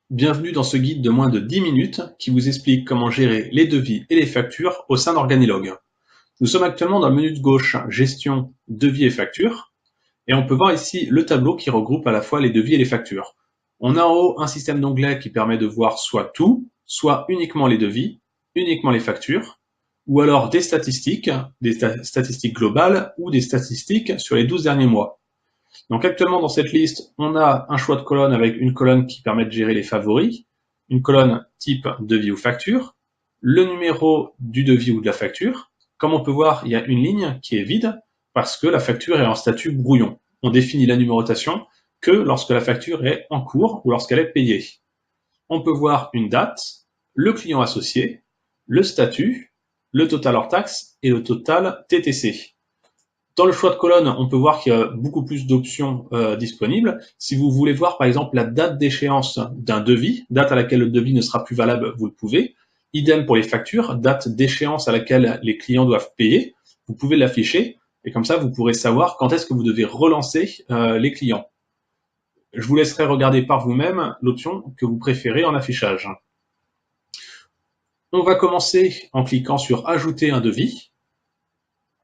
Bienvenue dans ce guide de moins de 10 minutes qui vous explique comment gérer les devis et les factures au sein d'Organilog. Nous sommes actuellement dans le menu de gauche Gestion, devis et factures et on peut voir ici le tableau qui regroupe à la fois les devis et les factures. On a en haut un système d'onglets qui permet de voir soit tout, soit uniquement les devis, uniquement les factures, ou alors des statistiques globales ou des statistiques sur les 12 derniers mois. Donc actuellement dans cette liste, on a un choix de colonne avec une colonne qui permet de gérer les favoris, une colonne type devis ou facture, le numéro du devis ou de la facture. Comme on peut voir, il y a une ligne qui est vide parce que la facture est en statut brouillon. On définit la numérotation que lorsque la facture est en cours ou lorsqu'elle est payée. On peut voir une date, le client associé, le statut, le total hors taxe et le total TTC. Dans le choix de colonne, on peut voir qu'il y a beaucoup plus d'options disponibles. Si vous voulez voir par exemple la date d'échéance d'un devis, date à laquelle le devis ne sera plus valable, vous le pouvez. Idem pour les factures, date d'échéance à laquelle les clients doivent payer, vous pouvez l'afficher et comme ça vous pourrez savoir quand est-ce que vous devez relancer les clients. Je vous laisserai regarder par vous-même l'option que vous préférez en affichage. On va commencer en cliquant sur Ajouter un devis.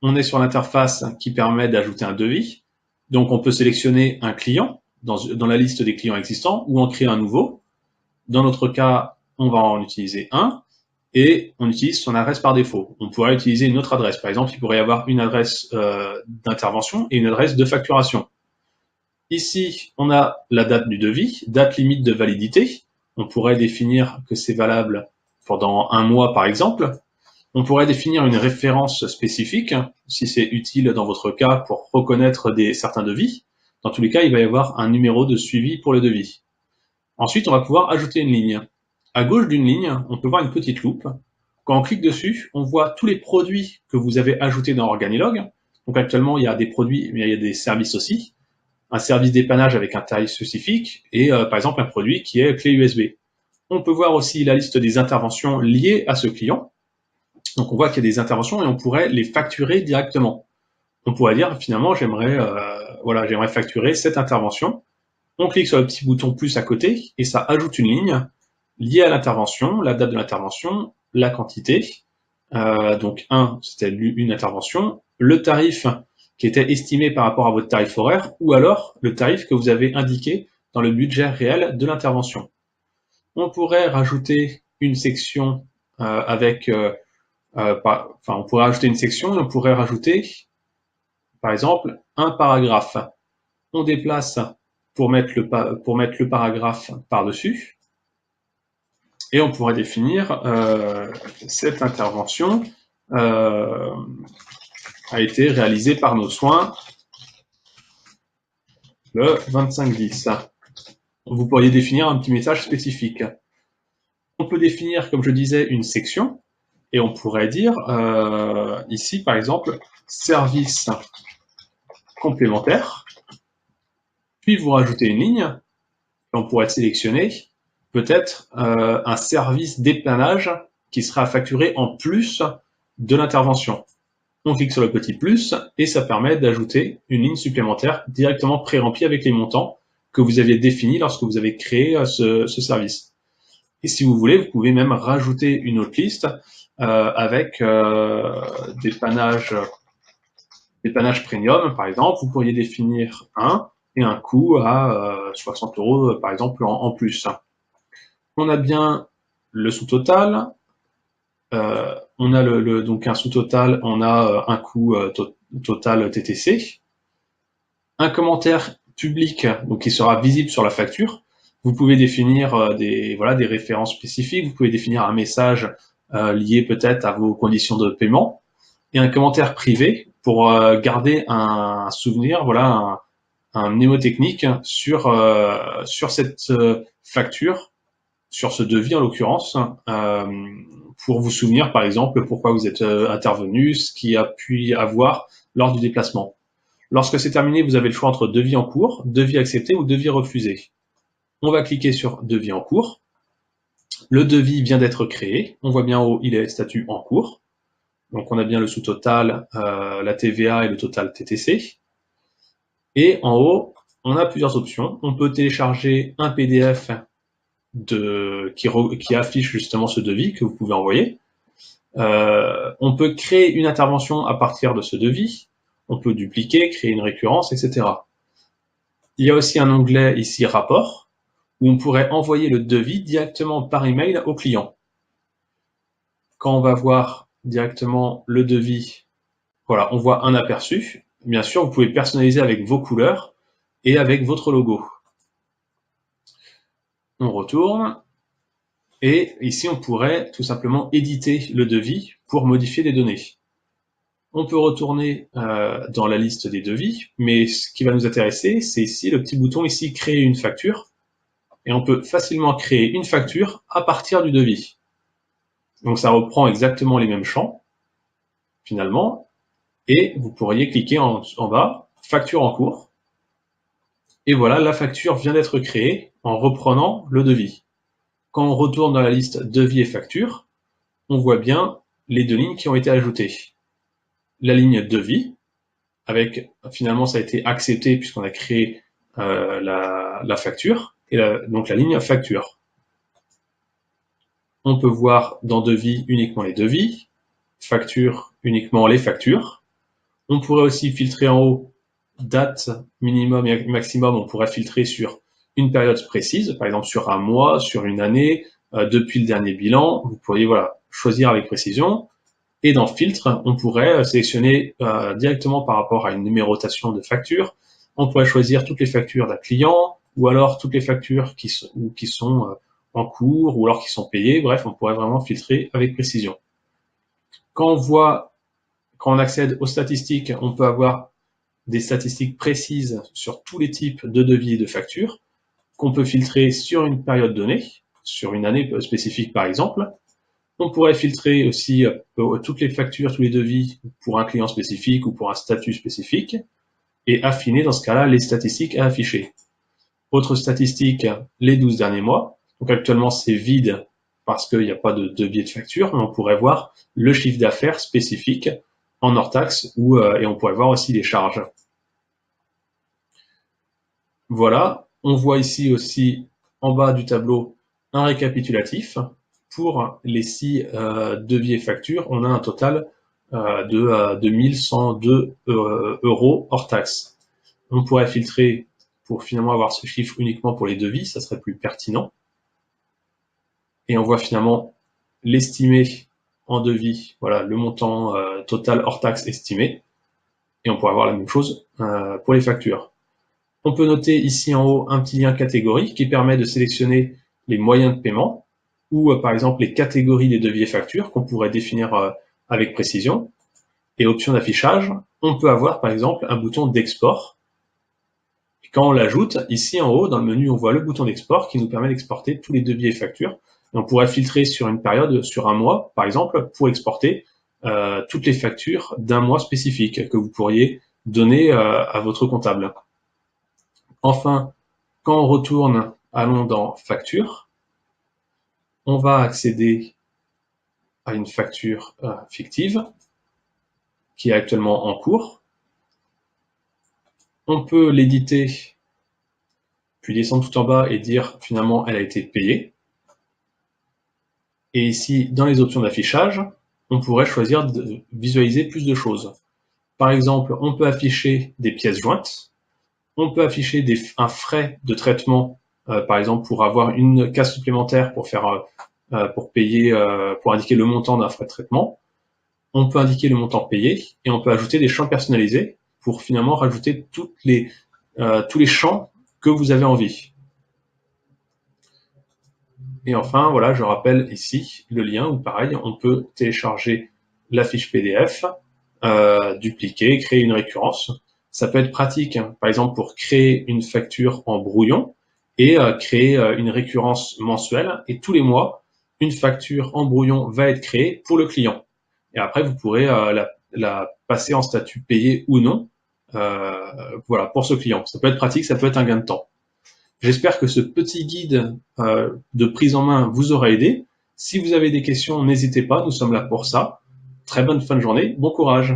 On est sur l'interface qui permet d'ajouter un devis. Donc, on peut sélectionner un client dans la liste des clients existants ou en créer un nouveau. Dans notre cas, on va en utiliser un et on utilise son adresse par défaut. On pourrait utiliser une autre adresse. Par exemple, il pourrait y avoir une adresse d'intervention et une adresse de facturation. Ici, on a la date du devis, date limite de validité. On pourrait définir que c'est valable pendant un mois, par exemple. On pourrait définir une référence spécifique, si c'est utile dans votre cas pour reconnaître certains devis. Dans tous les cas, il va y avoir un numéro de suivi pour le devis. Ensuite, on va pouvoir ajouter une ligne. À gauche d'une ligne, on peut voir une petite loupe. Quand on clique dessus, on voit tous les produits que vous avez ajoutés dans Organilog. Donc actuellement, il y a des produits, mais il y a des services aussi. Un service dépannage avec un tarif spécifique et par exemple un produit qui est clé USB. On peut voir aussi la liste des interventions liées à ce client. Donc on voit qu'il y a des interventions et on pourrait les facturer directement. On pourrait dire finalement j'aimerais facturer cette intervention. On clique sur le petit bouton plus à côté et ça ajoute une ligne liée à l'intervention, la date de l'intervention, la quantité. Donc c'était une intervention, le tarif qui était estimé par rapport à votre tarif horaire ou alors le tarif que vous avez indiqué dans le budget réel de l'intervention. On pourrait rajouter une section avec on pourrait rajouter une section et on pourrait rajouter, par exemple, un paragraphe. On déplace pour mettre le paragraphe par-dessus et on pourrait définir cette intervention a été réalisée par nos soins le 25/10. Vous pourriez définir un petit message spécifique. On peut définir, comme je disais, une section et on pourrait dire ici, par exemple, service complémentaire, puis vous rajoutez une ligne, et on pourrait sélectionner peut-être un service dépannage qui sera facturé en plus de l'intervention. On clique sur le petit plus et ça permet d'ajouter une ligne supplémentaire directement pré-remplie avec les montants que vous aviez définis lorsque vous avez créé ce service. Et si vous voulez, vous pouvez même rajouter une autre liste avec dépannage premium, par exemple. Vous pourriez définir un et un coût à 60 € par exemple en plus. On a bien le sous-total. On a donc un sous-total, on a un coût total TTC. Un commentaire public donc qui sera visible sur la facture. Vous pouvez définir des références spécifiques. Vous pouvez définir un message lié peut-être à vos conditions de paiement et un commentaire privé pour garder un souvenir, un mnémotechnique sur cette facture, sur ce devis en l'occurrence, pour vous souvenir par exemple pourquoi vous êtes intervenu, ce qui a pu avoir lors du déplacement. Lorsque c'est terminé, vous avez le choix entre devis en cours, devis accepté ou devis refusé. On va cliquer sur devis en cours. Le devis vient d'être créé. On voit bien en haut, il est statut en cours. Donc on a bien le sous-total, la TVA et le total TTC. Et en haut, on a plusieurs options. On peut télécharger un PDF qui affiche justement ce devis que vous pouvez envoyer. On peut créer une intervention à partir de ce devis, on peut dupliquer, créer une récurrence, etc. Il y a aussi un onglet ici rapport, où on pourrait envoyer le devis directement par email au client. Quand on va voir directement le devis, voilà, on voit un aperçu. Bien sûr, vous pouvez personnaliser avec vos couleurs et avec votre logo. On retourne. Et ici, on pourrait tout simplement éditer le devis pour modifier les données. On peut retourner dans la liste des devis, mais ce qui va nous intéresser, c'est ici le petit bouton ici, créer une facture. Et on peut facilement créer une facture à partir du devis. Donc ça reprend exactement les mêmes champs, finalement. Et vous pourriez cliquer en bas, facture en cours. Et voilà, la facture vient d'être créée en reprenant le devis. Quand on retourne dans la liste devis et facture, on voit bien les deux lignes qui ont été ajoutées. La ligne devis, avec finalement ça a été accepté puisqu'on a créé la facture, et donc la ligne facture. On peut voir dans devis uniquement les devis, facture uniquement les factures. On pourrait aussi filtrer en haut date minimum et maximum, on pourrait filtrer sur une période précise, par exemple sur un mois, sur une année, depuis le dernier bilan. Vous pourriez voilà, choisir avec précision. Et dans filtre, on pourrait sélectionner directement par rapport à une numérotation de factures. On pourrait choisir toutes les factures d'un client ou alors toutes les factures qui sont en cours ou alors qui sont payées. Bref, on pourrait vraiment filtrer avec précision. Quand on accède aux statistiques, on peut avoir des statistiques précises sur tous les types de devis et de factures qu'on peut filtrer sur une période donnée, sur une année spécifique par exemple. On pourrait filtrer aussi toutes les factures, tous les devis pour un client spécifique ou pour un statut spécifique et affiner dans ce cas-là les statistiques à afficher. Autre statistique, les 12 derniers mois. Donc actuellement c'est vide parce qu'il n'y a pas de devis et de facture, mais on pourrait voir le chiffre d'affaires spécifique en hors taxe et on pourrait voir aussi les charges. Voilà, on voit ici aussi en bas du tableau un récapitulatif. Pour les 6 devis et factures, on a un total de 1102 euros hors taxe. On pourrait filtrer pour finalement avoir ce chiffre uniquement pour les devis, ça serait plus pertinent. Et on voit finalement l'estimé en devis, voilà le montant total hors taxe estimé. Et on pourrait avoir la même chose pour les factures. On peut noter ici en haut un petit lien catégorie qui permet de sélectionner les moyens de paiement ou par exemple les catégories des devis et factures qu'on pourrait définir avec précision. Et option d'affichage, on peut avoir par exemple un bouton d'export. Et quand on l'ajoute, ici en haut dans le menu on voit le bouton d'export qui nous permet d'exporter tous les devis et factures. Et on pourrait filtrer sur une période, sur un mois par exemple, pour exporter toutes les factures d'un mois spécifique que vous pourriez donner à votre comptable. Enfin, quand on retourne, allons dans facture, on va accéder à une facture fictive qui est actuellement en cours. On peut l'éditer, puis descendre tout en bas et dire finalement elle a été payée. Et ici, dans les options d'affichage, on pourrait choisir de visualiser plus de choses. Par exemple, on peut afficher des pièces jointes. On peut afficher un frais de traitement, par exemple pour avoir une case supplémentaire pour payer, pour indiquer le montant d'un frais de traitement. On peut indiquer le montant payé et on peut ajouter des champs personnalisés pour finalement rajouter tous les champs que vous avez envie. Et enfin, voilà, je rappelle ici le lien où pareil, on peut télécharger la fiche PDF, dupliquer, créer une récurrence. Ça peut être pratique, hein, par exemple, pour créer une facture en brouillon et créer une récurrence mensuelle. Et tous les mois, une facture en brouillon va être créée pour le client. Et après, vous pourrez la passer en statut payé ou non, voilà, pour ce client. Ça peut être pratique, ça peut être un gain de temps. J'espère que ce petit guide de prise en main vous aura aidé. Si vous avez des questions, n'hésitez pas, nous sommes là pour ça. Très bonne fin de journée, bon courage.